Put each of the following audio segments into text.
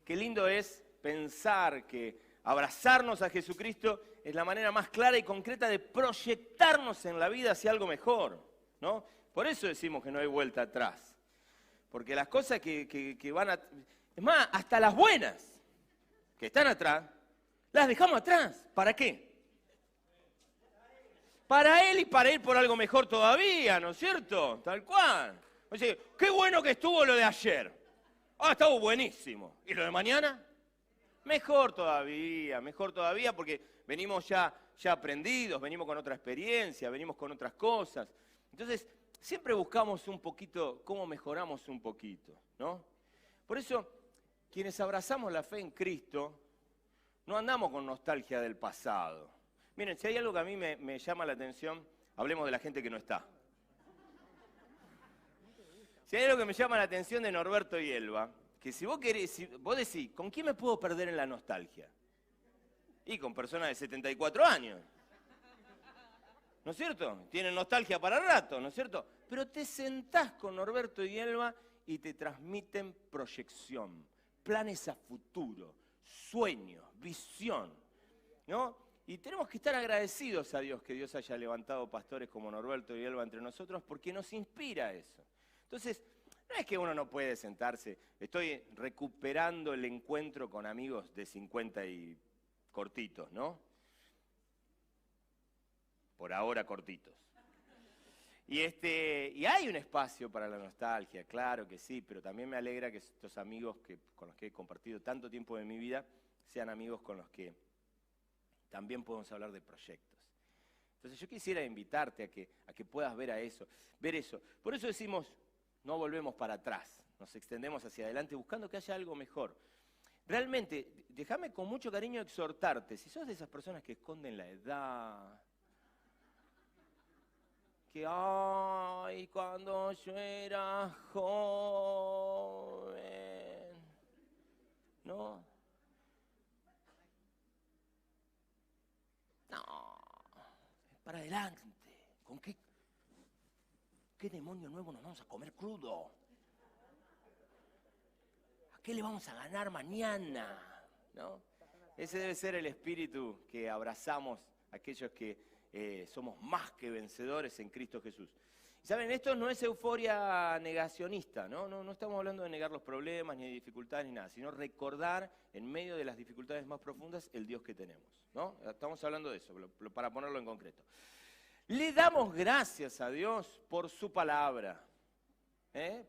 Qué lindo es pensar que abrazarnos a Jesucristo es la manera más clara y concreta de proyectarnos en la vida hacia algo mejor, ¿no? Por eso decimos que no hay vuelta atrás. Porque las cosas que van a... Es más, hasta las buenas que están atrás, las dejamos atrás. ¿Para qué? Para Él y para ir por algo mejor todavía, ¿no es cierto? Tal cual. Oye, qué bueno que estuvo lo de ayer. Ah, estuvo buenísimo. ¿Y lo de mañana? Mejor todavía, porque venimos ya aprendidos, venimos con otra experiencia, venimos con otras cosas. Entonces, siempre buscamos un poquito cómo mejoramos un poquito, ¿no? Por eso, quienes abrazamos la fe en Cristo, no andamos con nostalgia del pasado. Miren, si hay algo que a mí me llama la atención, hablemos de la gente que no está. Si hay algo que me llama la atención de Norberto y Elba, que si vos querés, si vos decís, ¿con quién me puedo perder en la nostalgia? Y con personas de 74 años. ¿No es cierto? Tienen nostalgia para rato, ¿no es cierto? Pero te sentás con Norberto y Elba y te transmiten proyección, planes a futuro, sueños, visión, ¿no? Y tenemos que estar agradecidos a Dios que Dios haya levantado pastores como Norberto y Elba entre nosotros porque nos inspira eso. Entonces, no es que uno no puede sentarse, estoy recuperando el encuentro con amigos de 50 y cortitos, ¿no? Por ahora cortitos. Y hay un espacio para la nostalgia, claro que sí, pero también me alegra que estos amigos con los que he compartido tanto tiempo de mi vida sean amigos con los que también podemos hablar de proyectos. Entonces yo quisiera invitarte a que puedas ver eso. Por eso decimos, no volvemos para atrás, nos extendemos hacia adelante buscando que haya algo mejor. Realmente, déjame con mucho cariño exhortarte, si sos de esas personas que esconden la edad, que ay, cuando yo era joven, ¿no? No, para adelante. ¿Con qué demonio nuevo nos vamos a comer crudo? ¿A qué le vamos a ganar mañana? ¿No? Ese debe ser el espíritu que abrazamos aquellos que somos más que vencedores en Cristo Jesús. Y saben, esto no es euforia negacionista, ¿no? No estamos hablando de negar los problemas, ni de dificultades, ni nada, sino recordar en medio de las dificultades más profundas el Dios que tenemos, ¿no? Estamos hablando de eso, para ponerlo en concreto. Le damos gracias a Dios por su palabra,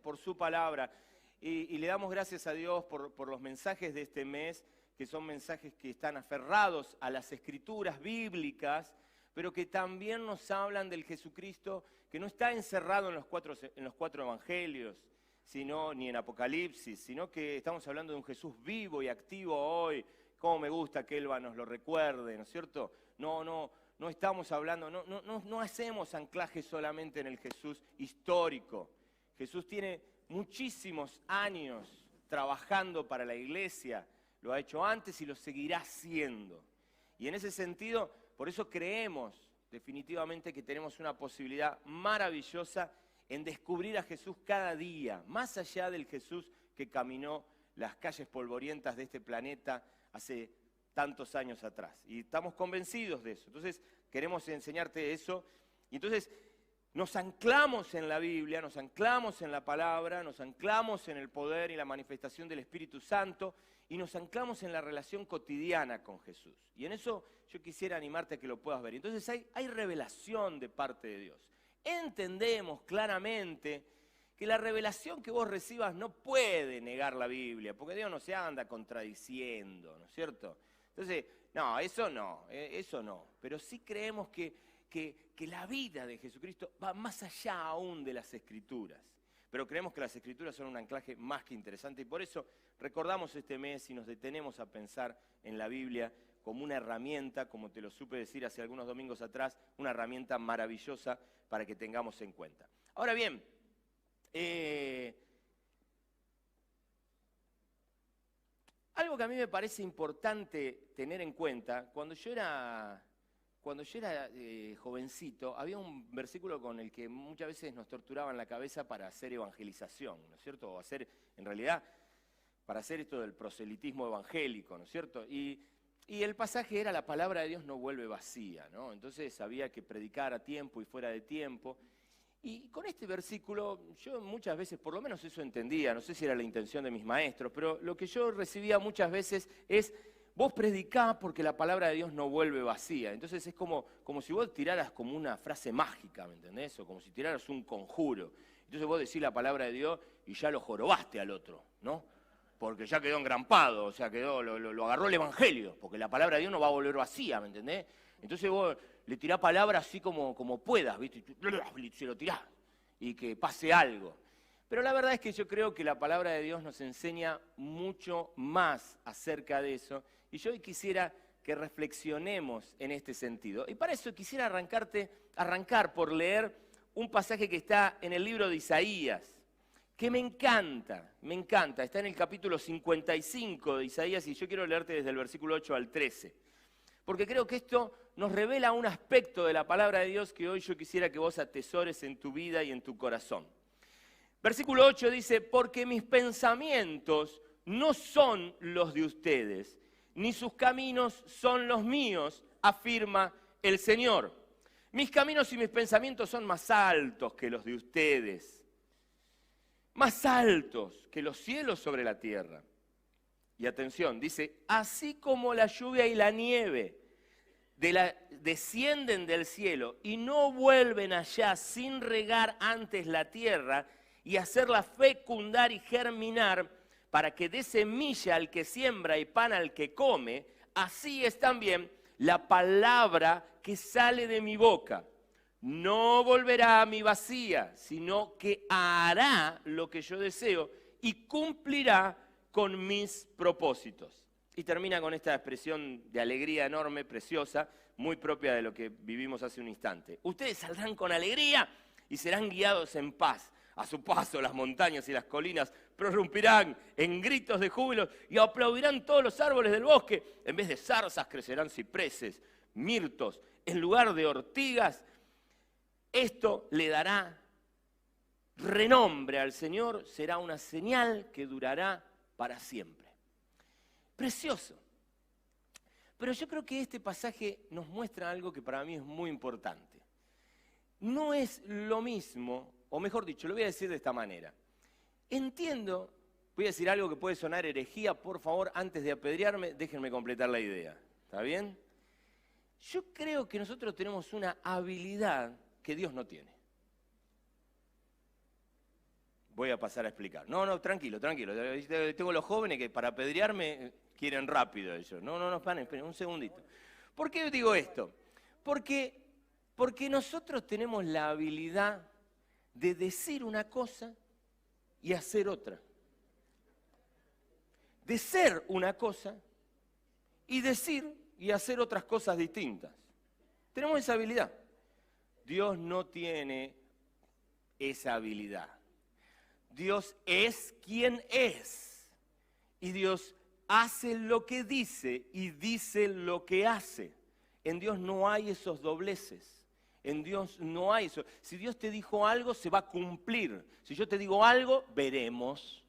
por su palabra. Y le damos gracias a Dios por los mensajes de este mes, que son mensajes que están aferrados a las escrituras bíblicas, pero que también nos hablan del Jesucristo que no está encerrado en los cuatro evangelios, ni en Apocalipsis, sino que estamos hablando de un Jesús vivo y activo hoy. Cómo me gusta que Elba nos lo recuerde, ¿no es cierto? No estamos hablando, no hacemos anclaje solamente en el Jesús histórico. Jesús tiene muchísimos años trabajando para la iglesia, lo ha hecho antes y lo seguirá haciendo. Y en ese sentido, por eso creemos definitivamente que tenemos una posibilidad maravillosa en descubrir a Jesús cada día, más allá del Jesús que caminó las calles polvorientas de este planeta hace tantos años atrás. Y estamos convencidos de eso. Entonces, queremos enseñarte eso. Y entonces, nos anclamos en la Biblia, nos anclamos en la palabra, nos anclamos en el poder y la manifestación del Espíritu Santo y nos anclamos en la relación cotidiana con Jesús. Y en eso yo quisiera animarte a que lo puedas ver. Entonces hay revelación de parte de Dios. Entendemos claramente que la revelación que vos recibas no puede negar la Biblia, porque Dios no se anda contradiciendo, ¿no es cierto? Entonces, no, eso no. Pero sí creemos que la vida de Jesucristo va más allá aún de las Escrituras. Pero creemos que las Escrituras son un anclaje más que interesante y por eso recordamos este mes y nos detenemos a pensar en la Biblia como una herramienta, como te lo supe decir hace algunos domingos atrás, una herramienta maravillosa para que tengamos en cuenta. Ahora bien, algo que a mí me parece importante tener en cuenta, cuando yo era jovencito, había un versículo con el que muchas veces nos torturaban la cabeza para hacer evangelización, ¿no es cierto? O hacer, en realidad, para hacer esto del proselitismo evangélico, ¿no es cierto? Y el pasaje era: la palabra de Dios no vuelve vacía, ¿no? Entonces había que predicar a tiempo y fuera de tiempo. Y con este versículo yo muchas veces, por lo menos eso entendía, no sé si era la intención de mis maestros, pero lo que yo recibía muchas veces es: vos predicá porque la palabra de Dios no vuelve vacía. Entonces es como si vos tiraras como una frase mágica, ¿me entendés? O como si tiraras un conjuro. Entonces vos decís la palabra de Dios y ya lo jorobaste al otro, ¿no? Porque ya quedó engrampado, o sea, lo agarró el evangelio, porque la palabra de Dios no va a volver vacía, ¿me entendés? Entonces vos le tirás palabras así como puedas, ¿viste? Y se lo tirás, y que pase algo. Pero la verdad es que yo creo que la palabra de Dios nos enseña mucho más acerca de eso, y yo hoy quisiera que reflexionemos en este sentido. Y para eso quisiera arrancar por leer un pasaje que está en el libro de Isaías, que me encanta, está en el capítulo 55 de Isaías, y yo quiero leerte desde el versículo 8 al 13, porque creo que esto nos revela un aspecto de la palabra de Dios que hoy yo quisiera que vos atesores en tu vida y en tu corazón. Versículo 8 dice: porque mis pensamientos no son los de ustedes, ni sus caminos son los míos, afirma el Señor. Mis caminos y mis pensamientos son más altos que los de ustedes, más altos que los cielos sobre la tierra. Y atención, dice: así como la lluvia y la nieve descienden del cielo y no vuelven allá sin regar antes la tierra y hacerla fecundar y germinar para que dé semilla al que siembra y pan al que come, así es también la palabra que sale de mi boca. No volverá a mí vacía, sino que hará lo que yo deseo y cumplirá con mis propósitos. Y termina con esta expresión de alegría enorme, preciosa, muy propia de lo que vivimos hace un instante. Ustedes saldrán con alegría y serán guiados en paz. A su paso las montañas y las colinas prorrumpirán en gritos de júbilo y aplaudirán todos los árboles del bosque. En vez de zarzas crecerán cipreses, mirtos, en lugar de ortigas. Esto le dará renombre al Señor, será una señal que durará para siempre. Precioso. Pero yo creo que este pasaje nos muestra algo que para mí es muy importante. No es lo mismo, o mejor dicho, lo voy a decir de esta manera. Entiendo, voy a decir algo que puede sonar herejía, por favor, antes de apedrearme, déjenme completar la idea. ¿Está bien? Yo creo que nosotros tenemos una habilidad que Dios no tiene. Voy a pasar a explicar. No, tranquilo. Tengo los jóvenes que para apedrearme quieren rápido ellos. No, esperen, un segundito. ¿Por qué digo esto? Porque nosotros tenemos la habilidad de decir una cosa y hacer otra. De ser una cosa y decir y hacer otras cosas distintas. Tenemos esa habilidad. Dios no tiene esa habilidad. Dios es quien es. Y Dios hace lo que dice y dice lo que hace. En Dios no hay esos dobleces. En Dios no hay eso. Si Dios te dijo algo, se va a cumplir. Si yo te digo algo, veremos.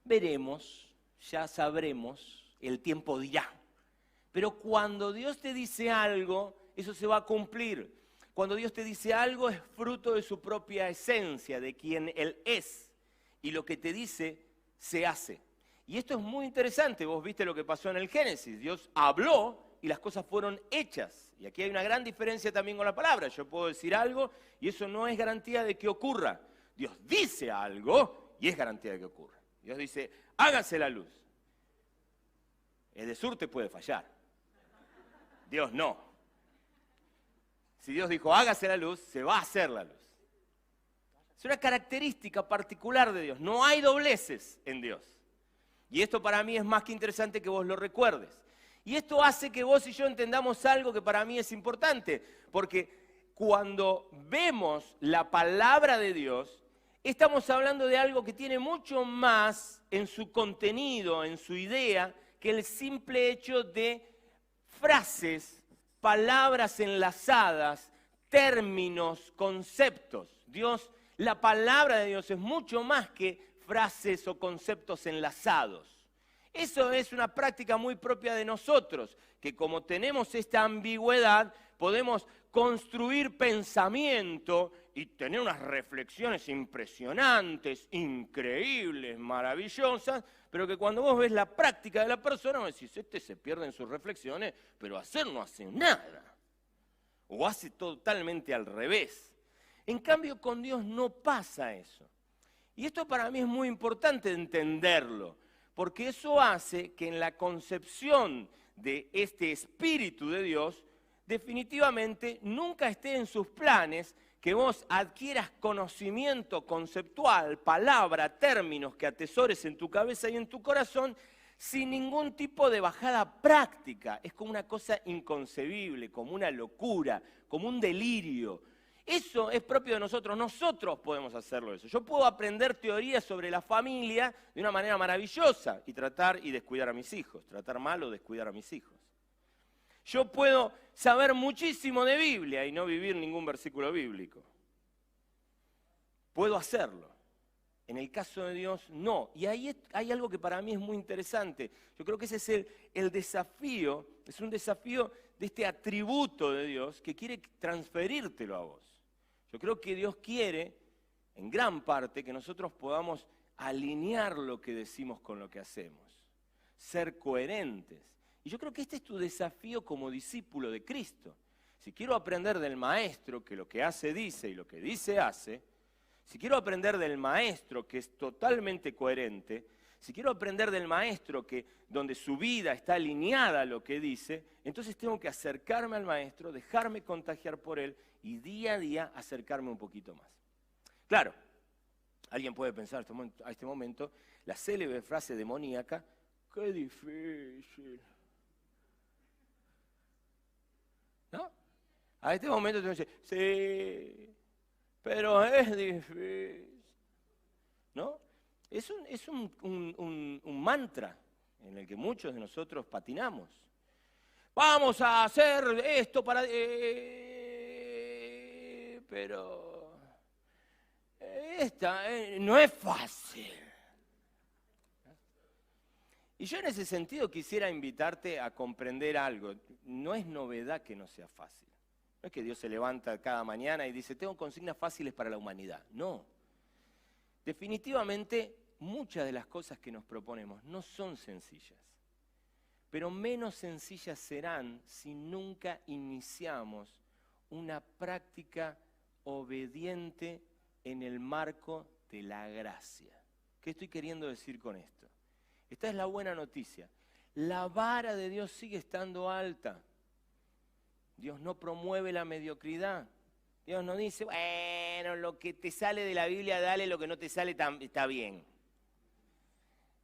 Veremos, ya sabremos, el tiempo dirá. Pero cuando Dios te dice algo, eso se va a cumplir. Cuando Dios te dice algo, es fruto de su propia esencia, de quien Él es. Y lo que te dice, se hace. Y esto es muy interesante. Vos viste lo que pasó en el Génesis. Dios habló y las cosas fueron hechas. Y aquí hay una gran diferencia también con la palabra. Yo puedo decir algo y eso no es garantía de que ocurra. Dios dice algo y es garantía de que ocurra. Dios dice, hágase la luz. Edesur te puede fallar. Dios no. Si Dios dijo, hágase la luz, se va a hacer la luz. Es una característica particular de Dios. No hay dobleces en Dios. Y esto para mí es más que interesante que vos lo recuerdes. Y esto hace que vos y yo entendamos algo que para mí es importante. Porque cuando vemos la palabra de Dios, estamos hablando de algo que tiene mucho más en su contenido, en su idea, que el simple hecho de frases, palabras enlazadas, términos, conceptos. La palabra de Dios es mucho más que frases o conceptos enlazados. Eso es una práctica muy propia de nosotros, que como tenemos esta ambigüedad, podemos construir pensamiento y tener unas reflexiones impresionantes, increíbles, maravillosas, pero que cuando vos ves la práctica de la persona, vos decís, este se pierde en sus reflexiones, pero hacer no hace nada. O hace totalmente al revés. En cambio, con Dios no pasa eso. Y esto para mí es muy importante entenderlo, porque eso hace que en la concepción de este Espíritu de Dios, definitivamente nunca esté en sus planes que vos adquieras conocimiento conceptual, palabra, términos que atesores en tu cabeza y en tu corazón, sin ningún tipo de bajada práctica. Es como una cosa inconcebible, como una locura, como un delirio. Eso es propio de nosotros. Nosotros podemos hacerlo eso. Yo puedo aprender teorías sobre la familia de una manera maravillosa y tratar y descuidar a mis hijos. Tratar mal o descuidar a mis hijos. Yo puedo saber muchísimo de Biblia y no vivir ningún versículo bíblico. Puedo hacerlo. En el caso de Dios, no. Y ahí hay algo que para mí es muy interesante. Yo creo que ese es el desafío, es un desafío de este atributo de Dios que quiere transferírtelo a vos. Yo creo que Dios quiere, en gran parte, que nosotros podamos alinear lo que decimos con lo que hacemos, ser coherentes. Y yo creo que este es tu desafío como discípulo de Cristo. Si quiero aprender del Maestro, que lo que hace dice y lo que dice hace, si quiero aprender del Maestro, que es totalmente coherente, si quiero aprender del Maestro, que donde su vida está alineada a lo que dice, entonces tengo que acercarme al Maestro, dejarme contagiar por Él y día a día acercarme un poquito más. Claro, alguien puede pensar a este momento la célebre frase demoníaca, ¡qué difícil! ¿No? A este momento te dice, sí, pero es difícil, ¿no? Es un mantra en el que muchos de nosotros patinamos. Vamos a hacer esto para... pero... esta no es fácil. Y yo en ese sentido quisiera invitarte a comprender algo. No es novedad que no sea fácil. No es que Dios se levanta cada mañana y dice, tengo consignas fáciles para la humanidad. No. Definitivamente, muchas de las cosas que nos proponemos no son sencillas. Pero menos sencillas serán si nunca iniciamos una práctica obediente en el marco de la gracia. ¿Qué estoy queriendo decir con esto? Esta es la buena noticia. La vara de Dios sigue estando alta. Dios no promueve la mediocridad. Dios no dice, bueno, lo que te sale de la Biblia, dale, lo que no te sale está bien.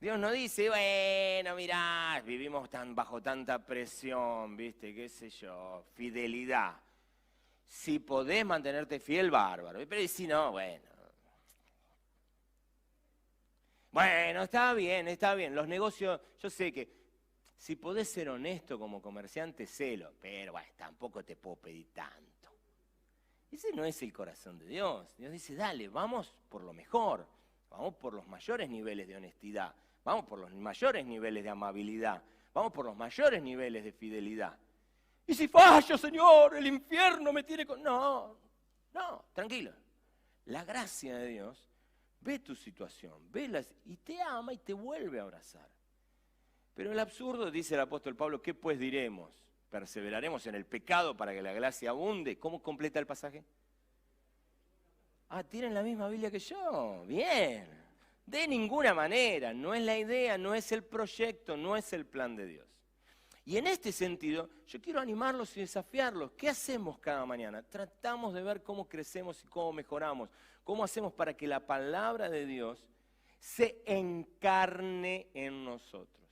Dios no dice, bueno, mirá, vivimos bajo tanta presión, ¿viste? ¿Qué sé yo? Fidelidad. Si podés mantenerte fiel, bárbaro. Pero si no, bueno. Bueno, está bien. Los negocios, yo sé que si podés ser honesto como comerciante, sélo. Pero bueno, tampoco te puedo pedir tanto. Ese no es el corazón de Dios. Dios dice, dale, vamos por lo mejor. Vamos por los mayores niveles de honestidad. Vamos por los mayores niveles de amabilidad. Vamos por los mayores niveles de fidelidad. Y si fallo, Señor, el infierno me tiene con... No, tranquilo. La gracia de Dios ve tu situación, y te ama y te vuelve a abrazar. Pero el absurdo, dice el apóstol Pablo, ¿qué pues diremos? ¿Perseveraremos en el pecado para que la gracia abunde? ¿Cómo completa el pasaje? ¿Tienen la misma Biblia que yo? Bien. De ninguna manera, no es la idea, no es el proyecto, no es el plan de Dios. Y en este sentido, yo quiero animarlos y desafiarlos. ¿Qué hacemos cada mañana? Tratamos de ver cómo crecemos y cómo mejoramos. ¿Cómo hacemos para que la palabra de Dios se encarne en nosotros?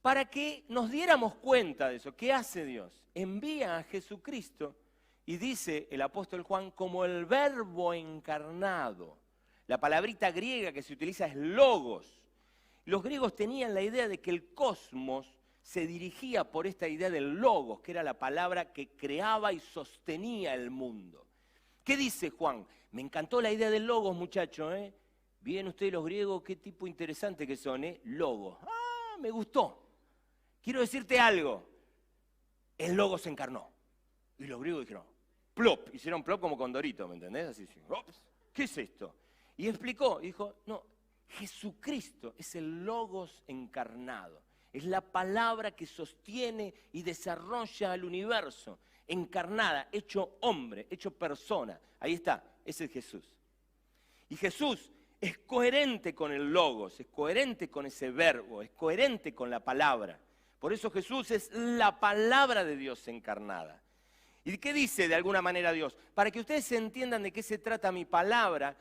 Para que nos diéramos cuenta de eso. ¿Qué hace Dios? Envía a Jesucristo y dice el apóstol Juan como el verbo encarnado. La palabrita griega que se utiliza es logos. Los griegos tenían la idea de que el cosmos se dirigía por esta idea del logos, que era la palabra que creaba y sostenía el mundo. ¿Qué dice Juan? Me encantó la idea del logos, muchacho, Bien ustedes los griegos, qué tipo interesante que son, ¿eh? Logos. Ah, me gustó. Quiero decirte algo. El logo se encarnó. Y los griegos dijeron, plop. Hicieron plop como Condorito, ¿me entendés? Así, ops, ¿qué es esto? Y explicó, y dijo, no, Jesucristo es el logos encarnado. Es la palabra que sostiene y desarrolla el universo. Encarnada, hecho hombre, hecho persona. Ahí está, ese es Jesús. Y Jesús es coherente con el logos, es coherente con ese verbo, es coherente con la palabra. Por eso Jesús es la palabra de Dios encarnada. ¿Y qué dice de alguna manera Dios? Para que ustedes entiendan de qué se trata mi palabra,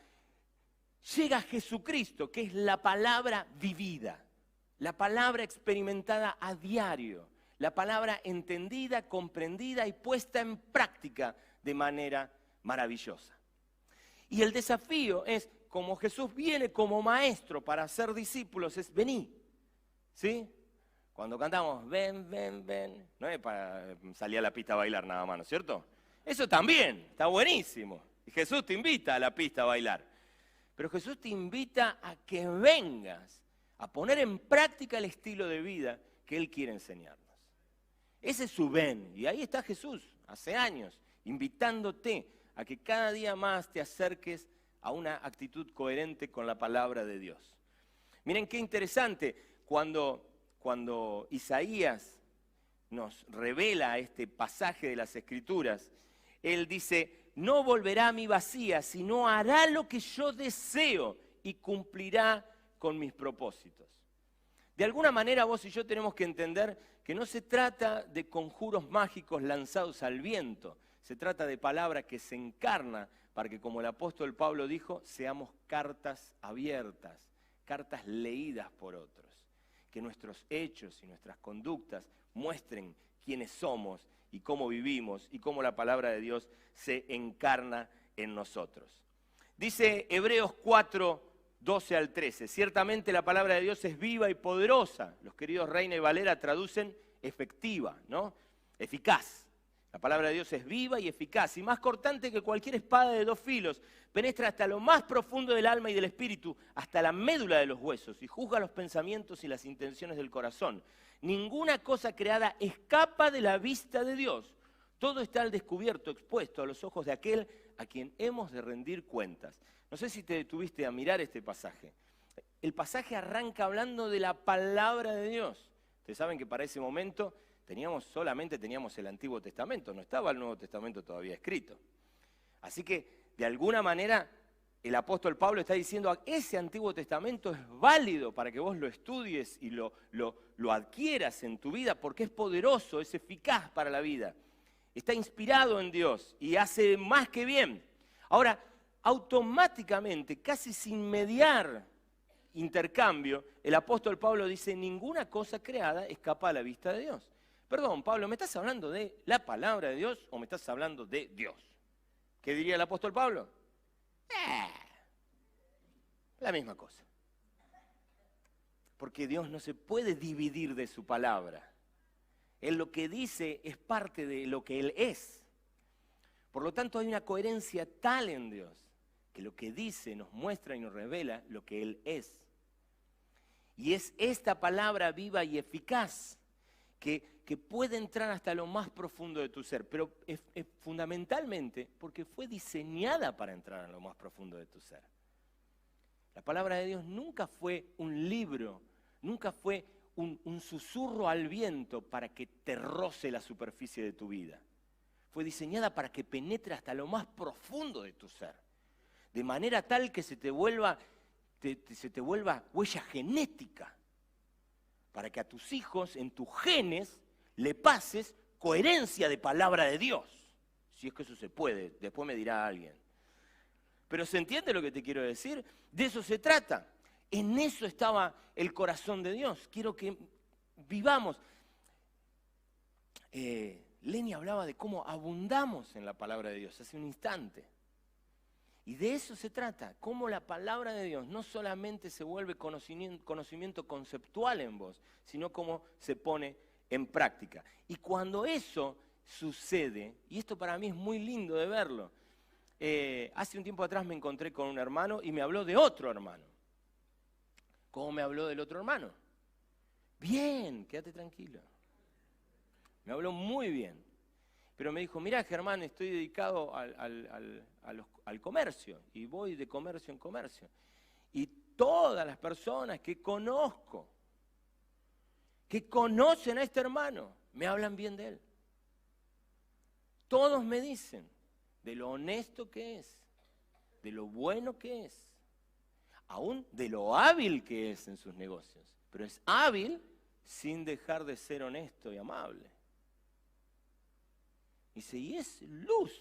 llega Jesucristo, que es la palabra vivida, la palabra experimentada a diario, la palabra entendida, comprendida y puesta en práctica de manera maravillosa. Y el desafío es, como Jesús viene como maestro para hacer discípulos, es vení, ¿sí? Cuando cantamos, ven, ven, ven, no es para salir a la pista a bailar nada más, ¿no es cierto? Eso también, está buenísimo. Y Jesús te invita a la pista a bailar. Pero Jesús te invita a que vengas a poner en práctica el estilo de vida que Él quiere enseñarnos. Ese es su ven. Y ahí está Jesús, hace años, invitándote a que cada día más te acerques a una actitud coherente con la palabra de Dios. Miren qué interesante, cuando Isaías nos revela este pasaje de las Escrituras, él dice, no volverá a mí vacía, sino hará lo que yo deseo y cumplirá con mis propósitos. De alguna manera vos y yo tenemos que entender que no se trata de conjuros mágicos lanzados al viento, se trata de palabra que se encarna para que, como el apóstol Pablo dijo, seamos cartas abiertas, cartas leídas por otros. Que nuestros hechos y nuestras conductas muestren quiénes somos y cómo vivimos y cómo la palabra de Dios se encarna en nosotros. Dice Hebreos 4, 12 al 13, ciertamente la palabra de Dios es viva y poderosa. Los queridos Reina y Valera traducen efectiva, ¿no? Eficaz. La palabra de Dios es viva y eficaz y más cortante que cualquier espada de dos filos. Penetra hasta lo más profundo del alma y del espíritu, hasta la médula de los huesos y juzga los pensamientos y las intenciones del corazón. Ninguna cosa creada escapa de la vista de Dios. Todo está al descubierto, expuesto a los ojos de aquel a quien hemos de rendir cuentas. No sé si te detuviste a mirar este pasaje. El pasaje arranca hablando de la palabra de Dios. Ustedes saben que para ese momento solamente teníamos el Antiguo Testamento, no estaba el Nuevo Testamento todavía escrito. Así que, de alguna manera, el apóstol Pablo está diciendo, ese Antiguo Testamento es válido para que vos lo estudies y lo adquieras en tu vida, porque es poderoso, es eficaz para la vida. Está inspirado en Dios y hace más que bien. Ahora, automáticamente, casi sin mediar intercambio, el apóstol Pablo dice, ninguna cosa creada escapa a la vista de Dios. Perdón, Pablo, ¿me estás hablando de la palabra de Dios o me estás hablando de Dios? ¿Qué diría el apóstol Pablo? La misma cosa. Porque Dios no se puede dividir de su palabra. Él lo que dice es parte de lo que Él es. Por lo tanto, hay una coherencia tal en Dios que lo que dice nos muestra y nos revela lo que Él es. Y es esta palabra viva y eficaz que puede entrar hasta lo más profundo de tu ser, pero es fundamentalmente porque fue diseñada para entrar en lo más profundo de tu ser. La palabra de Dios nunca fue un libro, nunca fue un susurro al viento para que te roce la superficie de tu vida. Fue diseñada para que penetre hasta lo más profundo de tu ser, de manera tal que se te vuelva huella genética, para que a tus hijos, en tus genes, le pases coherencia de palabra de Dios. Si es que eso se puede, después me dirá alguien. Pero ¿se entiende lo que te quiero decir? De eso se trata. En eso estaba el corazón de Dios. Quiero que vivamos. Lenny hablaba de cómo abundamos en la palabra de Dios hace un instante. Y de eso se trata, cómo la palabra de Dios no solamente se vuelve conocimiento conceptual en vos, sino cómo se pone en práctica. Y cuando eso sucede, y esto para mí es muy lindo de verlo, hace un tiempo atrás me encontré con un hermano y me habló de otro hermano. ¿Cómo me habló del otro hermano? Bien, quédate tranquilo. Me habló muy bien. Pero me dijo, mirá Germán, estoy dedicado al comercio y voy de comercio en comercio. Y todas las personas que conozco, que conocen a este hermano, me hablan bien de él. Todos me dicen de lo honesto que es, de lo bueno que es, aún de lo hábil que es en sus negocios. Pero es hábil sin dejar de ser honesto y amable. Dice, y es luz,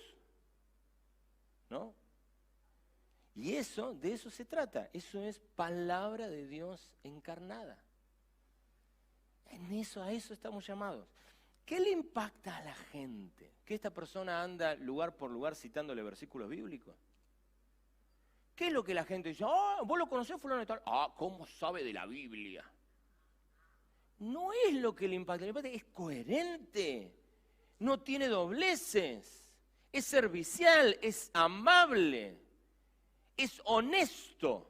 ¿no? Y eso, de eso se trata. Eso es palabra de Dios encarnada. A eso estamos llamados. ¿Qué le impacta a la gente? ¿Que esta persona anda lugar por lugar citándole versículos bíblicos? ¿Qué es lo que la gente dice? ¿Vos lo conocés, fulano de tal? ¿Cómo sabe de la Biblia? No es lo que le impacta. Es coherente. No tiene dobleces. Es servicial, es amable. Es honesto.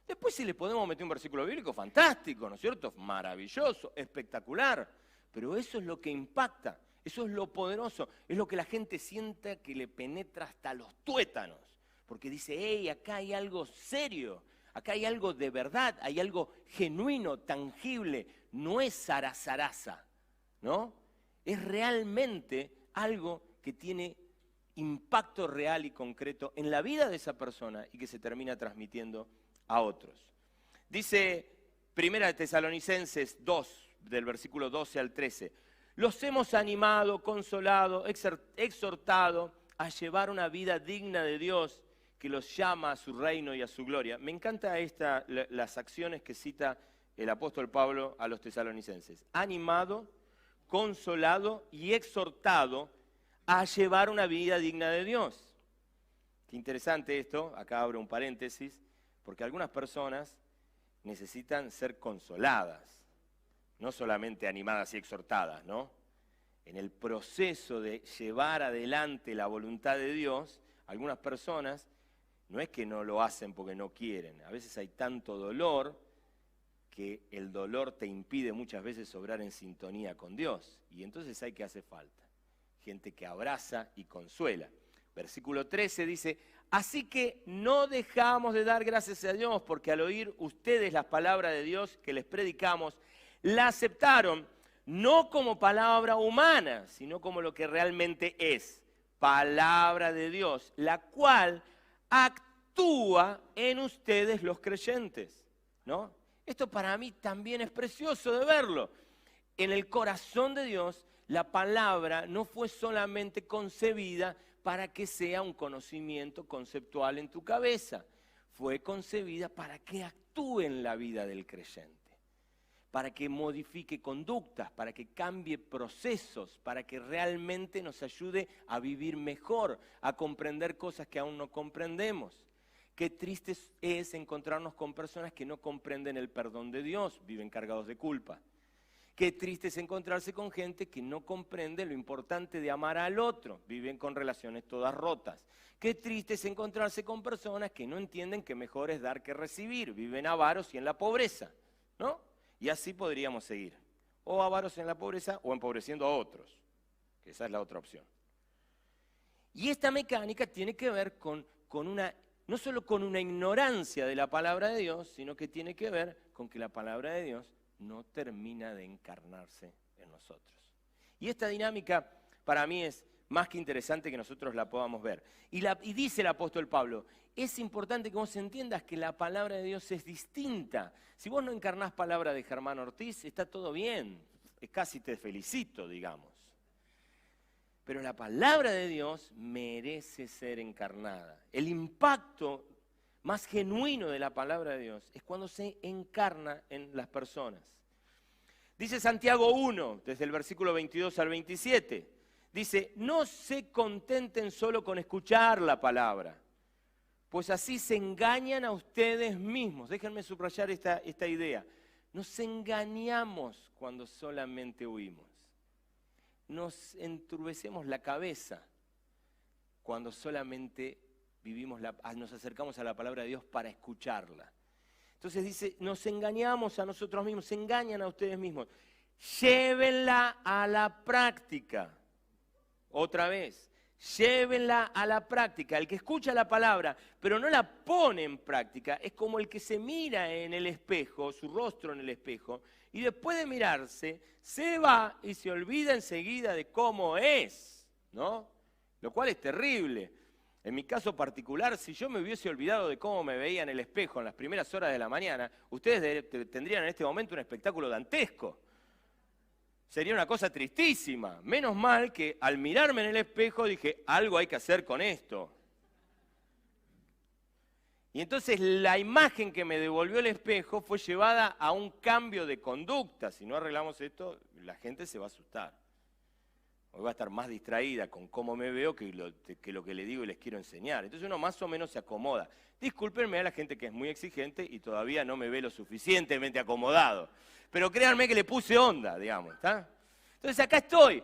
Después si le podemos meter un versículo bíblico, fantástico, ¿no es cierto? Maravilloso, espectacular. Pero eso es lo que impacta, eso es lo poderoso, es lo que la gente sienta que le penetra hasta los tuétanos. Porque dice, hey, acá hay algo serio, acá hay algo de verdad, hay algo genuino, tangible. No es zarazaraza, ¿no? Es realmente algo que tiene impacto real y concreto en la vida de esa persona y que se termina transmitiendo a otros. Dice 1 Tesalonicenses 2, del versículo 12 al 13, los hemos animado, consolado, exhortado a llevar una vida digna de Dios que los llama a su reino y a su gloria. Me encanta las acciones que cita el apóstol Pablo a los tesalonicenses. Animado, consolado y exhortado a llevar una vida digna de Dios. Qué interesante esto, acá abro un paréntesis, porque algunas personas necesitan ser consoladas, no solamente animadas y exhortadas, ¿no? En el proceso de llevar adelante la voluntad de Dios, algunas personas no es que no lo hacen porque no quieren, a veces hay tanto dolor que el dolor te impide muchas veces obrar en sintonía con Dios, y entonces hay que hacer falta, gente que abraza y consuela. Versículo 13 dice, así que no dejamos de dar gracias a Dios, porque al oír ustedes las palabras de Dios que les predicamos, la aceptaron no como palabra humana, sino como lo que realmente es, palabra de Dios, la cual actúa en ustedes los creyentes, ¿no? Esto para mí también es precioso de verlo. En el corazón de Dios, la palabra no fue solamente concebida para que sea un conocimiento conceptual en tu cabeza, fue concebida para que actúe en la vida del creyente, para que modifique conductas, para que cambie procesos, para que realmente nos ayude a vivir mejor, a comprender cosas que aún no comprendemos. Qué triste es encontrarnos con personas que no comprenden el perdón de Dios, viven cargados de culpa. Qué triste es encontrarse con gente que no comprende lo importante de amar al otro, viven con relaciones todas rotas. Qué triste es encontrarse con personas que no entienden que mejor es dar que recibir, viven avaros y en la pobreza, ¿no? Y así podríamos seguir, o avaros en la pobreza o empobreciendo a otros, que esa es la otra opción. Y esta mecánica tiene que ver con no solo con una ignorancia de la palabra de Dios, sino que tiene que ver con que la palabra de Dios no termina de encarnarse en nosotros. Y esta dinámica para mí es más que interesante que nosotros la podamos ver. Y dice el apóstol Pablo, es importante que vos entiendas que la palabra de Dios es distinta. Si vos no encarnás palabra de Germán Ortiz, está todo bien, casi te felicito, digamos. Pero la palabra de Dios merece ser encarnada. El impacto más genuino de la palabra de Dios es cuando se encarna en las personas. Dice Santiago 1, desde el versículo 22 al 27, dice, no se contenten solo con escuchar la palabra, pues así se engañan a ustedes mismos. Déjenme subrayar esta idea. Nos engañamos cuando solamente oímos. Nos enturbiecemos la cabeza cuando solamente nos acercamos a la palabra de Dios para escucharla. Entonces dice, nos engañamos a nosotros mismos, se engañan a ustedes mismos. Llévenla a la práctica. Otra vez, llévenla a la práctica. El que escucha la palabra, pero no la pone en práctica, es como el que se mira en el espejo, su rostro en el espejo, y después de mirarse, se va y se olvida enseguida de cómo es, ¿no? Lo cual es terrible. En mi caso particular, si yo me hubiese olvidado de cómo me veía en el espejo en las primeras horas de la mañana, ustedes tendrían en este momento un espectáculo dantesco. Sería una cosa tristísima. Menos mal que al mirarme en el espejo dije, algo hay que hacer con esto. Y entonces la imagen que me devolvió el espejo fue llevada a un cambio de conducta. Si no arreglamos esto, la gente se va a asustar. Hoy va a estar más distraída con cómo me veo que lo que le digo y les quiero enseñar. Entonces uno más o menos se acomoda. Discúlpenme a la gente que es muy exigente y todavía no me ve lo suficientemente acomodado. Pero créanme que le puse onda, digamos, ¿está? Entonces acá estoy.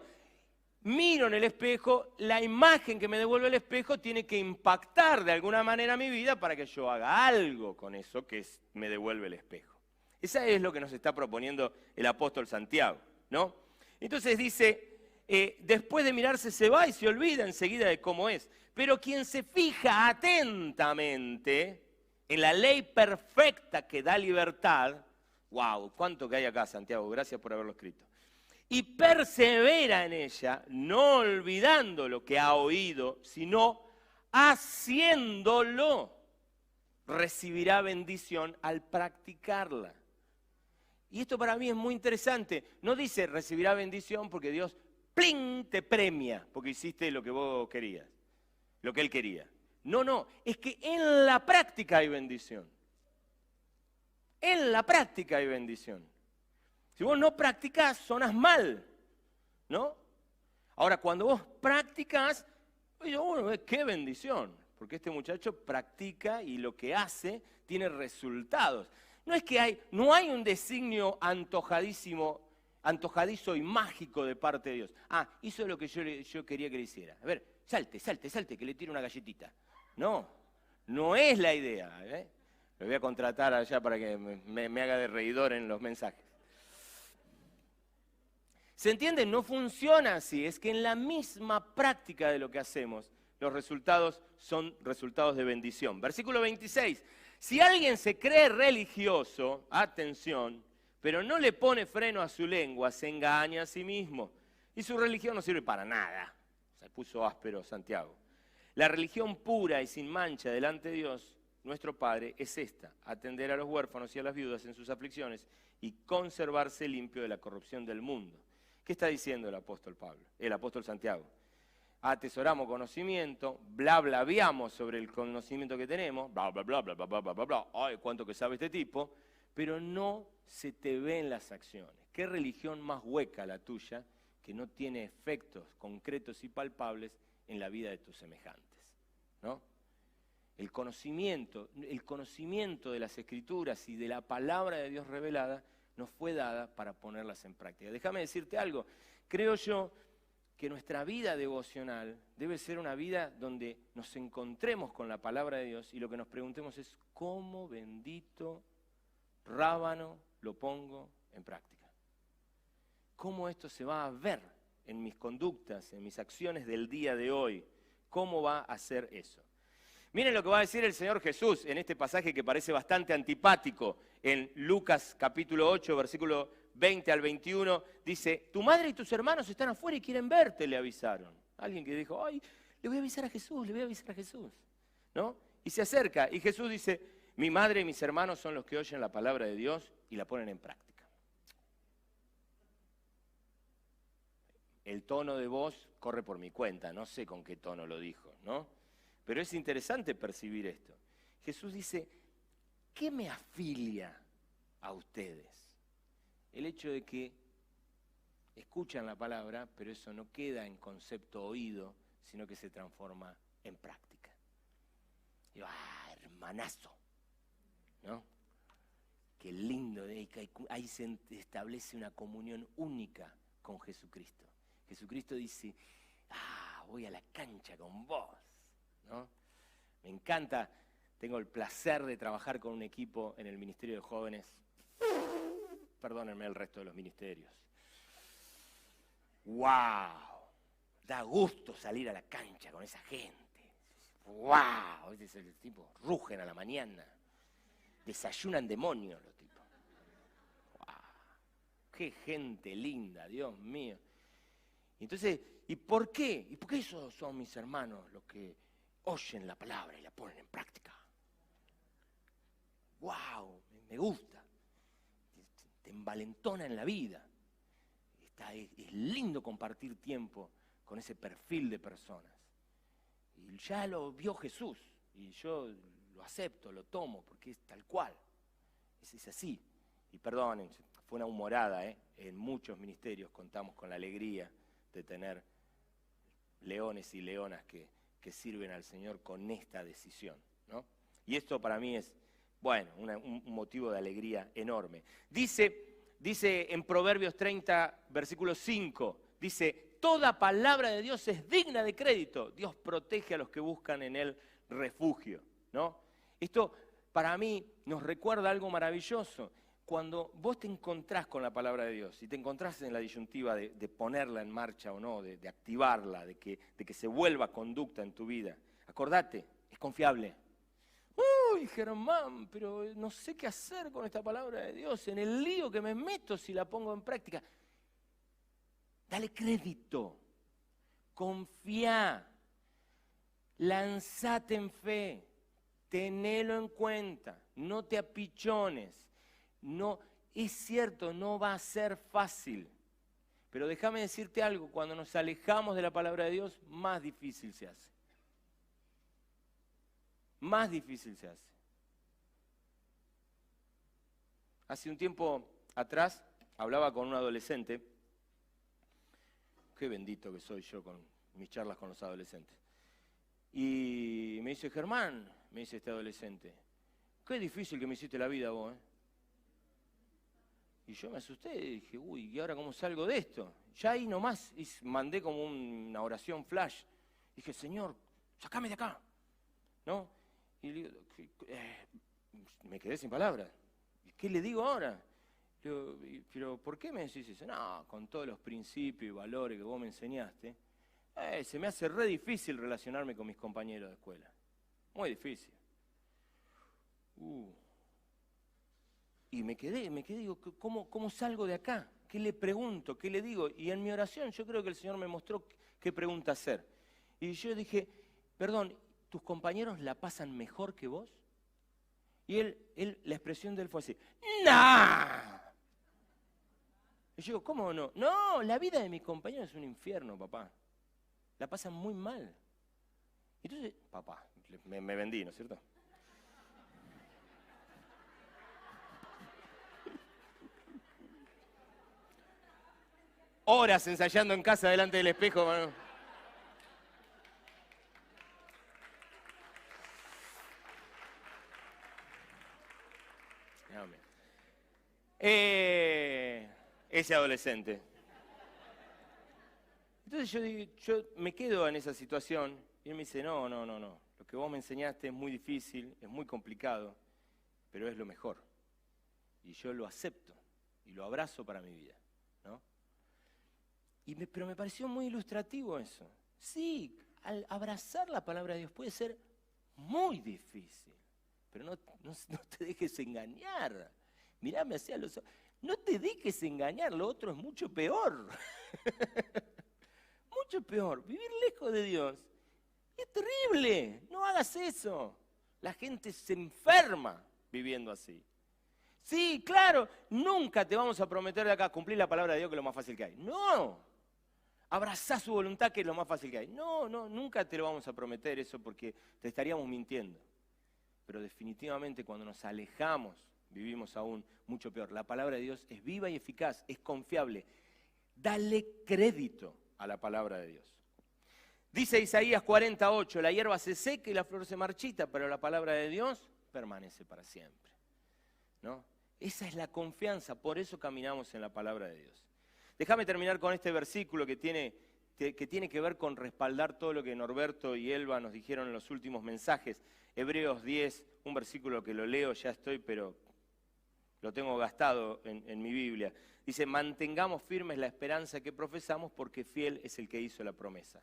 Miro en el espejo, la imagen que me devuelve el espejo tiene que impactar de alguna manera mi vida para que yo haga algo con eso que me devuelve el espejo. Esa es lo que nos está proponiendo el apóstol Santiago, ¿no? Entonces dice, después de mirarse se va y se olvida enseguida de cómo es. Pero quien se fija atentamente en la ley perfecta que da libertad, wow, cuánto que hay acá, Santiago, gracias por haberlo escrito. Y persevera en ella, no olvidando lo que ha oído, sino haciéndolo, recibirá bendición al practicarla. Y esto para mí es muy interesante. No dice recibirá bendición porque Dios, ¡pling!, te premia porque hiciste lo que vos querías, lo que Él quería. No, es que en la práctica hay bendición. En la práctica hay bendición. Si vos no practicás, sonás mal, ¿no? Ahora, cuando vos practicás, bueno, qué bendición, porque este muchacho practica y lo que hace tiene resultados. No es que no hay un designio antojadizo y mágico de parte de Dios. Hizo lo que yo quería que le hiciera. A ver, salte, que le tire una galletita. No es la idea, ¿eh? Lo voy a contratar allá para que me haga de reidor en los mensajes. ¿Se entiende? No funciona así. Es que en la misma práctica de lo que hacemos, los resultados son resultados de bendición. Versículo 26. Si alguien se cree religioso, atención, pero no le pone freno a su lengua, se engaña a sí mismo. Y su religión no sirve para nada. Se puso áspero Santiago. La religión pura y sin mancha delante de Dios, nuestro Padre, es esta: atender a los huérfanos y a las viudas en sus aflicciones y conservarse limpio de la corrupción del mundo. ¿Qué está diciendo el apóstol Santiago? Atesoramos conocimiento, blaviamos sobre el conocimiento que tenemos, bla, bla, bla, bla, bla, bla, bla, bla, ay, cuánto que sabe este tipo, pero no se te ve en las acciones. ¿Qué religión más hueca la tuya que no tiene efectos concretos y palpables en la vida de tus semejantes? ¿No? El conocimiento de las Escrituras y de la palabra de Dios revelada nos fue dada para ponerlas en práctica. Déjame decirte algo, creo yo que nuestra vida devocional debe ser una vida donde nos encontremos con la palabra de Dios y lo que nos preguntemos es ¿cómo bendito rábano lo pongo en práctica? ¿Cómo esto se va a ver en mis conductas, en mis acciones del día de hoy? ¿Cómo va a ser eso? Miren lo que va a decir el Señor Jesús en este pasaje que parece bastante antipático. En Lucas capítulo 8, versículo 20 al 21, dice, tu madre y tus hermanos están afuera y quieren verte, le avisaron. Alguien que dijo, ay, le voy a avisar a Jesús, ¿no? Y se acerca y Jesús dice, mi madre y mis hermanos son los que oyen la palabra de Dios y la ponen en práctica. El tono de voz corre por mi cuenta, no sé con qué tono lo dijo, ¿no? Pero es interesante percibir esto. Jesús dice, ¿qué me afilia a ustedes? El hecho de que escuchan la palabra, pero eso no queda en concepto oído, sino que se transforma en práctica. Digo, hermanazo, ¿no? Qué lindo, ahí se establece una comunión única con Jesucristo. Jesucristo dice, voy a la cancha con vos, ¿no? Me encanta tengo el placer de trabajar con un equipo en el Ministerio de Jóvenes. Perdónenme el resto de los ministerios. ¡Wow! Da gusto salir a la cancha con esa gente. ¡Wow! El tipo rugen a la mañana. Desayunan demonios los tipos. ¡Wow! ¡Qué gente linda, Dios mío! Entonces, ¿y por qué? ¿Y por qué esos son mis hermanos los que oyen la palabra y la ponen en práctica? ¡Wow! Me gusta. Te envalentona en la vida. Es lindo compartir tiempo con ese perfil de personas. Y ya lo vio Jesús, y yo lo acepto, lo tomo, porque es tal cual. Es así. Y perdonen, fue una humorada, ¿eh? En muchos ministerios contamos con la alegría de tener leones y leonas que sirven al Señor con esta decisión, ¿no? Y esto para mí es, bueno, un motivo de alegría enorme. Dice en Proverbios 30, versículo 5, dice, toda palabra de Dios es digna de crédito. Dios protege a los que buscan en él refugio, ¿no? Esto para mí nos recuerda algo maravilloso. Cuando vos te encontrás con la palabra de Dios y te encontrás en la disyuntiva de ponerla en marcha o no, de activarla, de que se vuelva conducta en tu vida, acordate, es confiable. Uy, Germán, pero no sé qué hacer con esta palabra de Dios, en el lío que me meto si la pongo en práctica. Dale crédito, confía, lanzate en fe, tenelo en cuenta, no te apichones. No, es cierto, no va a ser fácil, pero déjame decirte algo, cuando nos alejamos de la palabra de Dios, más difícil se hace. Más difícil se hace. Hace un tiempo atrás hablaba con un adolescente. Qué bendito que soy yo con mis charlas con los adolescentes. Y me dice, Germán, me dice este adolescente, qué difícil que me hiciste la vida vos, ¿eh? Y yo me asusté y dije, uy, ¿y ahora cómo salgo de esto? Ya ahí nomás mandé como una oración flash. Dije, Señor, sacame de acá, ¿no? Y le digo, me quedé sin palabras. ¿Qué le digo ahora? Le digo, ¿pero por qué me decís eso? No, con todos los principios y valores que vos me enseñaste, se me hace re difícil relacionarme con mis compañeros de escuela. Muy difícil. Y me quedé, digo, ¿cómo salgo de acá? ¿Qué le pregunto? ¿Qué le digo? Y en mi oración yo creo que el Señor me mostró qué pregunta hacer. Y yo dije, perdón, ¿tus compañeros la pasan mejor que vos? Y la expresión de él fue así, ¡nah! Y yo digo, ¿cómo no? No, la vida de mis compañeros es un infierno, papá. La pasan muy mal. Entonces, papá, me vendí, ¿no es cierto? Horas ensayando en casa delante del espejo, mano. Ese adolescente. Entonces yo me quedo en esa situación y él me dice, no. Lo que vos me enseñaste es muy difícil, es muy complicado, pero es lo mejor. Y yo lo acepto y lo abrazo para mi vida, ¿no? Pero me pareció muy ilustrativo eso. Sí, al abrazar la palabra de Dios puede ser muy difícil, pero no te dejes engañar. Mirame hacia los ojos. No te dejes engañar, lo otro es mucho peor. Mucho peor. Vivir lejos de Dios es terrible. No hagas eso. La gente se enferma viviendo así. Sí, claro, nunca te vamos a prometer de acá cumplir la palabra de Dios, que es lo más fácil que hay. No. Abrazá su voluntad, que es lo más fácil que hay. No, nunca te lo vamos a prometer eso porque te estaríamos mintiendo. Pero definitivamente cuando nos alejamos, vivimos aún mucho peor. La palabra de Dios es viva y eficaz, es confiable. Dale crédito a la palabra de Dios. Dice Isaías 48, la hierba se seca y la flor se marchita, pero la palabra de Dios permanece para siempre, ¿no? Esa es la confianza, por eso caminamos en la palabra de Dios. Déjame terminar con este versículo que tiene que tiene que ver con respaldar todo lo que Norberto y Elba nos dijeron en los últimos mensajes. Hebreos 10, un versículo que lo leo, ya estoy, pero lo tengo gastado en mi Biblia. Dice, mantengamos firmes la esperanza que profesamos porque fiel es el que hizo la promesa.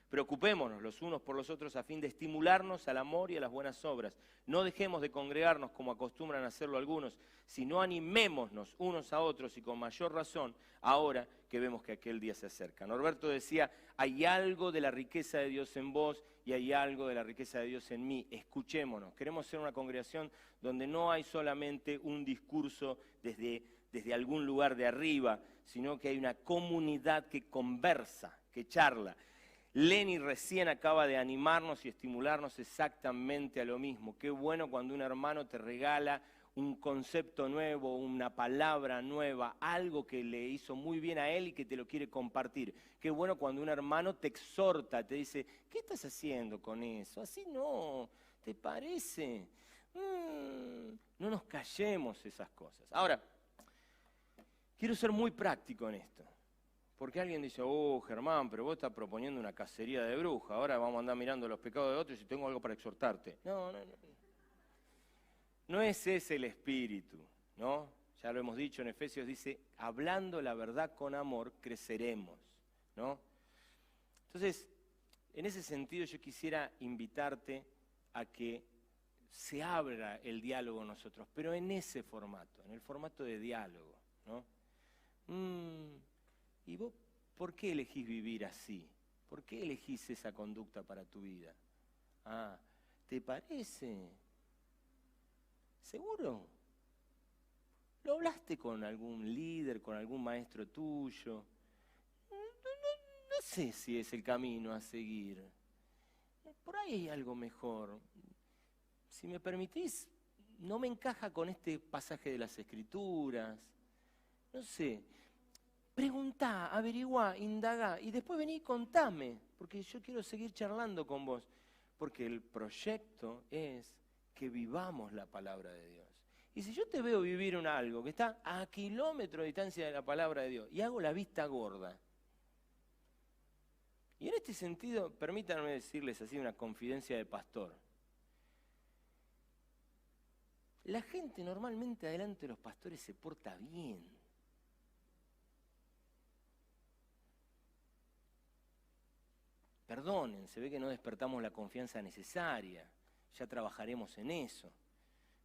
Preocupémonos los unos por los otros a fin de estimularnos al amor y a las buenas obras. No dejemos de congregarnos como acostumbran a hacerlo algunos, sino animémonos unos a otros y con mayor razón ahora que vemos que aquel día se acerca. Norberto decía, hay algo de la riqueza de Dios en vos y hay algo de la riqueza de Dios en mí. Escuchémonos. Queremos ser una congregación donde no hay solamente un discurso desde algún lugar de arriba, sino que hay una comunidad que conversa, que charla. Lenny recién acaba de animarnos y estimularnos exactamente a lo mismo. Qué bueno cuando un hermano te regala un concepto nuevo, una palabra nueva, algo que le hizo muy bien a él y que te lo quiere compartir. Qué bueno cuando un hermano te exhorta, te dice, ¿qué estás haciendo con eso? Así no, ¿te parece? No nos callemos esas cosas. Ahora, quiero ser muy práctico en esto. Porque alguien dice, oh Germán, pero vos estás proponiendo una cacería de bruja, ahora vamos a andar mirando los pecados de otros y tengo algo para exhortarte. No. No es ese el espíritu, ¿no? Ya lo hemos dicho en Efesios, dice, hablando la verdad con amor, creceremos, ¿no? Entonces, en ese sentido yo quisiera invitarte a que se abra el diálogo nosotros, pero en ese formato, en el formato de diálogo, ¿no? ¿Y vos por qué elegís vivir así? ¿Por qué elegís esa conducta para tu vida? Ah, ¿te parece? ¿Seguro? ¿Lo hablaste con algún líder, con algún maestro tuyo? No sé si es el camino a seguir. Por ahí hay algo mejor. Si me permitís, no me encaja con este pasaje de las Escrituras. No sé. Preguntá, averiguá, indagá y después vení y contame, porque yo quiero seguir charlando con vos. Porque el proyecto es que vivamos la palabra de Dios. Y si yo te veo vivir en algo que está a kilómetros de distancia de la palabra de Dios y hago la vista gorda, y en este sentido, permítanme decirles así una confidencia de pastor. La gente normalmente adelante de los pastores se porta bien. Perdonen, se ve que no despertamos la confianza necesaria, ya trabajaremos en eso.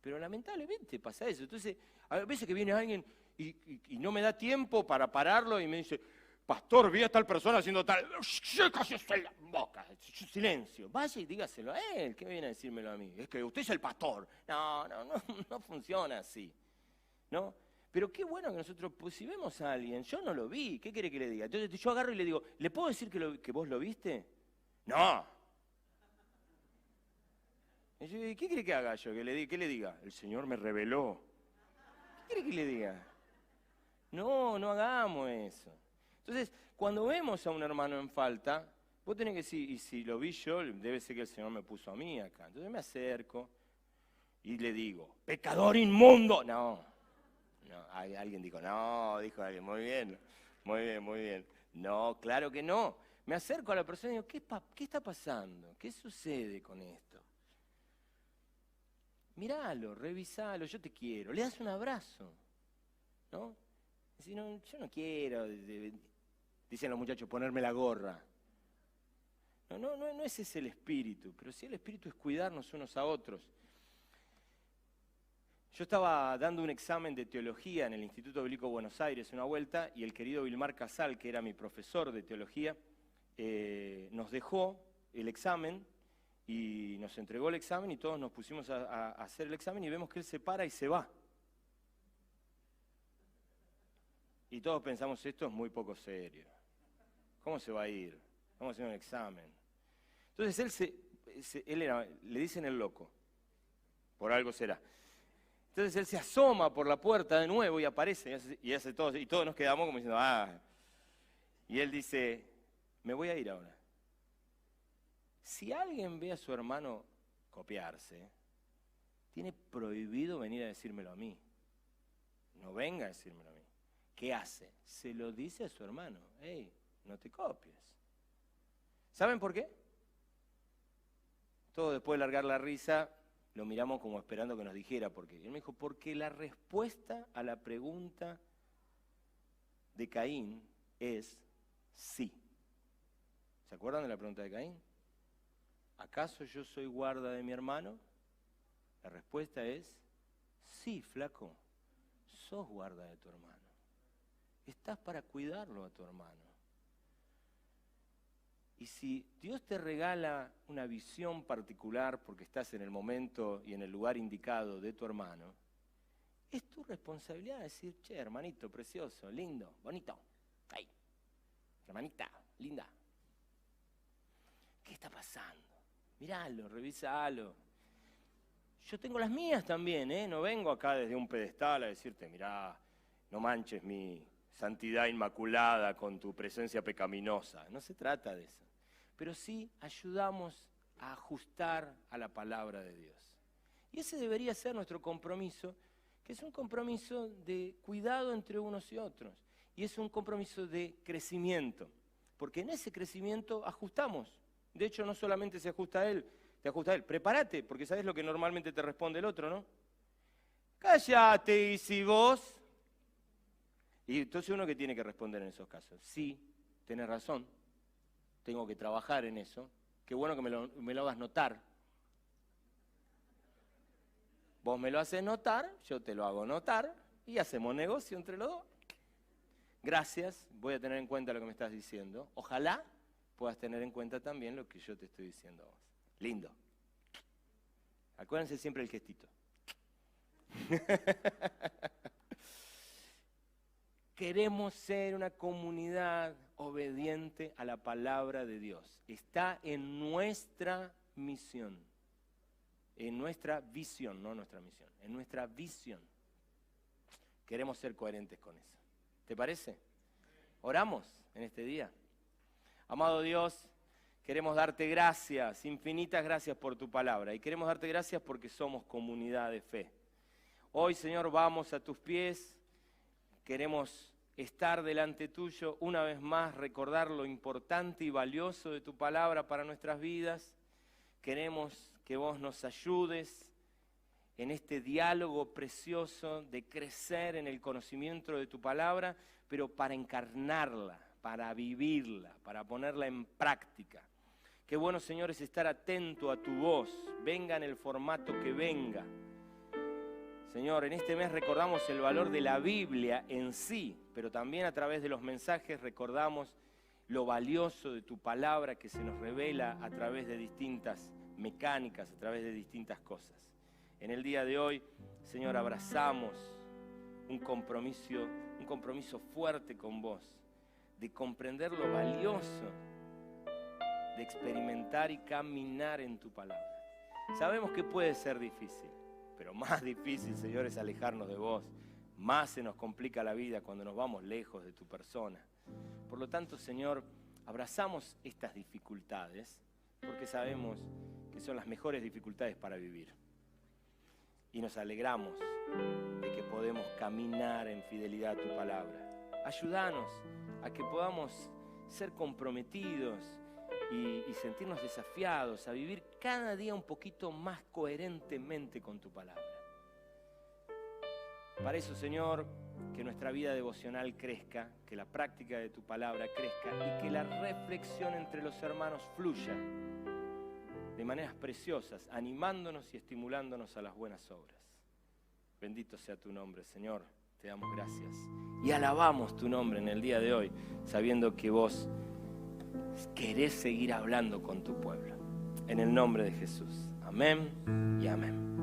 Pero lamentablemente pasa eso. Entonces, a veces que viene alguien y no me da tiempo para pararlo y me dice, pastor, vi a tal persona haciendo tal, cállese la boca, silencio. Vaya y dígaselo a él, ¿qué viene a decírmelo a mí? Es que usted es el pastor. No funciona así, ¿no? Pero qué bueno que nosotros, pues si vemos a alguien, yo no lo vi, ¿qué quiere que le diga? Entonces yo agarro y le digo, ¿le puedo decir que vos lo viste? No. Y yo, ¿qué quiere que haga yo? ¿Qué le diga? El Señor me reveló. ¿Qué quiere que le diga? No hagamos eso. Entonces, cuando vemos a un hermano en falta, vos tenés que decir, y si lo vi yo, debe ser que el Señor me puso a mí acá. Entonces me acerco y le digo, ¡pecador inmundo! No, alguien dijo, dijo alguien, muy bien. No, claro que no. Me acerco a la persona y digo, ¿qué está pasando? ¿Qué sucede con esto? Miralo, revisalo, yo te quiero. Le das un abrazo, ¿no? Si no, yo no quiero, dicen los muchachos, ponerme la gorra. No ese es el espíritu, pero sí el espíritu es cuidarnos unos a otros. Yo estaba dando un examen de teología en el Instituto Bíblico Buenos Aires una vuelta y el querido Vilmar Casal, que era mi profesor de teología, nos dejó el examen y nos entregó el examen y todos nos pusimos a hacer el examen y vemos que él se para y se va. Y todos pensamos, esto es muy poco serio. ¿Cómo se va a ir? Vamos a hacer un examen. Entonces le dicen el loco, por algo será. Entonces él se asoma por la puerta de nuevo y aparece y hace todo, y todos nos quedamos como diciendo, Y él dice, me voy a ir ahora. Si alguien ve a su hermano copiarse, tiene prohibido venir a decírmelo a mí. No venga a decírmelo a mí. ¿Qué hace? Se lo dice a su hermano, hey, no te copies. ¿Saben por qué? Todo después de largar la risa, lo miramos como esperando que nos dijera por qué. Y él me dijo, porque la respuesta a la pregunta de Caín es sí. ¿Se acuerdan de la pregunta de Caín? ¿Acaso yo soy guarda de mi hermano? La respuesta es sí, flaco, sos guarda de tu hermano. Estás para cuidarlo a tu hermano. Y si Dios te regala una visión particular porque estás en el momento y en el lugar indicado de tu hermano, es tu responsabilidad decir, che, hermanito, precioso, lindo, bonito, ahí, hermanita, linda. ¿Qué está pasando? Miralo, revísalo. Yo tengo las mías también, ¿eh? No vengo acá desde un pedestal a decirte, mirá, no manches mi santidad inmaculada con tu presencia pecaminosa. No se trata de eso. Pero sí ayudamos a ajustar a la palabra de Dios. Y ese debería ser nuestro compromiso, que es un compromiso de cuidado entre unos y otros. Y es un compromiso de crecimiento, porque en ese crecimiento ajustamos. De hecho, no solamente se ajusta a él, te ajusta a él. Prepárate, porque sabes lo que normalmente te responde el otro, ¿no? Cállate, y si vos... Y entonces uno que tiene que responder en esos casos. Sí, tenés razón, tengo que trabajar en eso. Qué bueno que me lo hagas notar. Vos me lo haces notar, yo te lo hago notar y hacemos negocio entre los dos. Gracias, voy a tener en cuenta lo que me estás diciendo. Ojalá puedas tener en cuenta también lo que yo te estoy diciendo a vos. Lindo. Acuérdense siempre el gestito. Queremos ser una comunidad obediente a la palabra de Dios. Está en nuestra misión. En nuestra visión, no nuestra misión. En nuestra visión. Queremos ser coherentes con eso. ¿Te parece? Oramos en este día. Amado Dios, queremos darte gracias, infinitas gracias por tu palabra. Y queremos darte gracias porque somos comunidad de fe. Hoy, Señor, vamos a tus pies. Queremos estar delante tuyo una vez más, recordar lo importante y valioso de tu palabra para nuestras vidas. Queremos que vos nos ayudes en este diálogo precioso de crecer en el conocimiento de tu palabra, pero para encarnarla, para vivirla, para ponerla en práctica. Qué bueno, Señor, es estar atento a tu voz, venga en el formato que venga. Señor, en este mes recordamos el valor de la Biblia en sí, pero también a través de los mensajes recordamos lo valioso de tu palabra que se nos revela a través de distintas mecánicas, a través de distintas cosas. En el día de hoy, Señor, abrazamos un compromiso fuerte con vos, de comprender lo valioso de experimentar y caminar en tu palabra. Sabemos que puede ser difícil, pero más difícil, Señor, es alejarnos de vos. Más se nos complica la vida cuando nos vamos lejos de tu persona. Por lo tanto, Señor, abrazamos estas dificultades porque sabemos que son las mejores dificultades para vivir. Y nos alegramos de que podemos caminar en fidelidad a tu palabra. Ayúdanos a que podamos ser comprometidos y sentirnos desafiados a vivir cada día un poquito más coherentemente con tu palabra. Para eso, Señor, que nuestra vida devocional crezca, que la práctica de tu palabra crezca y que la reflexión entre los hermanos fluya de maneras preciosas, animándonos y estimulándonos a las buenas obras. Bendito sea tu nombre, Señor. Te damos gracias y alabamos tu nombre en el día de hoy, sabiendo que vos querés seguir hablando con tu pueblo. En el nombre de Jesús. Amén y amén.